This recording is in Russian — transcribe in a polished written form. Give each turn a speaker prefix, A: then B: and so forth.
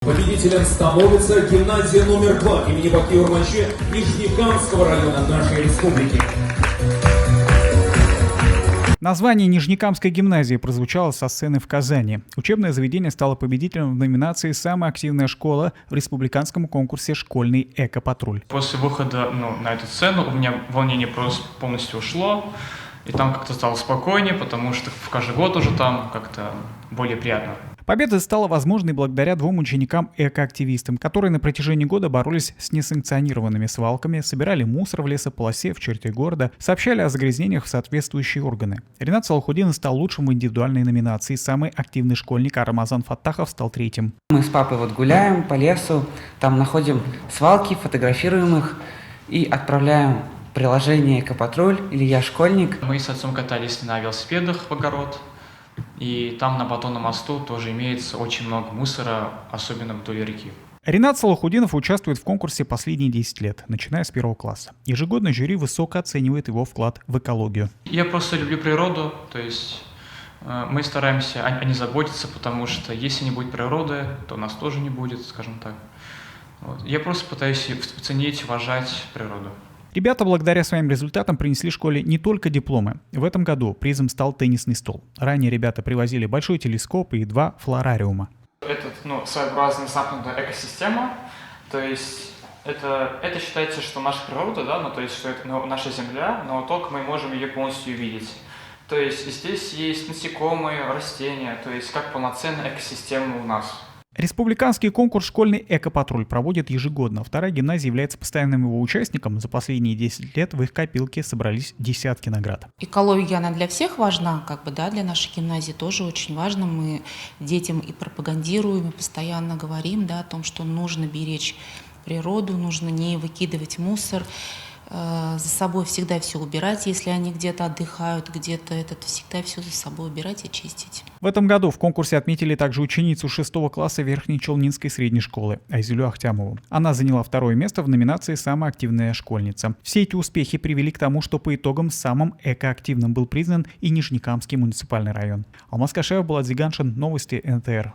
A: Победителем становится гимназия номер 2 имени Бакиева Урманче Нижнекамского района нашей республики.
B: Название Нижнекамской гимназии прозвучало со сцены в Казани. Учебное заведение стало победителем в номинации «Самая активная школа» в республиканском конкурсе «Школьный эко-патруль».
C: После выхода на эту сцену у меня волнение просто полностью ушло, и там как-то стало спокойнее, потому что в каждый год уже там как-то более приятно.
B: Победа стала возможной благодаря двум ученикам-экоактивистам, которые на протяжении года боролись с несанкционированными свалками, собирали мусор в лесополосе в черте города, сообщали о загрязнениях в соответствующие органы. Ринат Салахутдинов стал лучшим в индивидуальной номинации, самый активный школьник, а Рамазан Фаттахов стал третьим.
D: Мы с папой гуляем по лесу, там находим свалки, фотографируем их и отправляем в приложение «Экопатруль» или «Я школьник».
C: Мы с отцом катались на велосипедах в огород. И там на Батонном мосту тоже имеется очень много мусора, особенно вдоль реки.
B: Ринат Салахутдинов участвует в конкурсе последние 10 лет, начиная с 1 класса. Ежегодно жюри высоко оценивает его вклад в экологию.
C: Я просто люблю природу, то есть мы стараемся о ней заботиться, потому что если не будет природы, то нас тоже не будет, скажем так. Вот. Я просто пытаюсь ценить, уважать природу.
B: Ребята благодаря своим результатам принесли школе не только дипломы. В этом году призом стал теннисный стол. Ранее ребята привозили большой телескоп и 2 флорариума.
C: Это своеобразная замкнутая экосистема, то есть это считается, что наша природа, да, то есть что это наша Земля, но только мы можем ее полностью видеть. То есть здесь есть насекомые, растения, то есть как полноценная экосистема у нас.
B: Республиканский конкурс «Школьный эко-патруль» проводит ежегодно. Вторая гимназия является постоянным его участником. За последние 10 лет в их копилке собрались десятки наград.
E: Экология, она для всех важна, для нашей гимназии тоже очень важно. Мы детям и пропагандируем, и постоянно говорим, о том, что нужно беречь природу, нужно не выкидывать мусор, за собой всегда все убирать, если они где-то отдыхают, всегда все за собой убирать и чистить.
B: В этом году в конкурсе отметили также ученицу 6 класса Верхнечелнинской средней школы Айзелю Ахтямову. Она заняла 2 место в номинации «Самая активная школьница». Все эти успехи привели к тому, что по итогам самым экоактивным был признан и Нижнекамский муниципальный район. Алмаз Кашаев, Булат Зиганшин, новости НТР.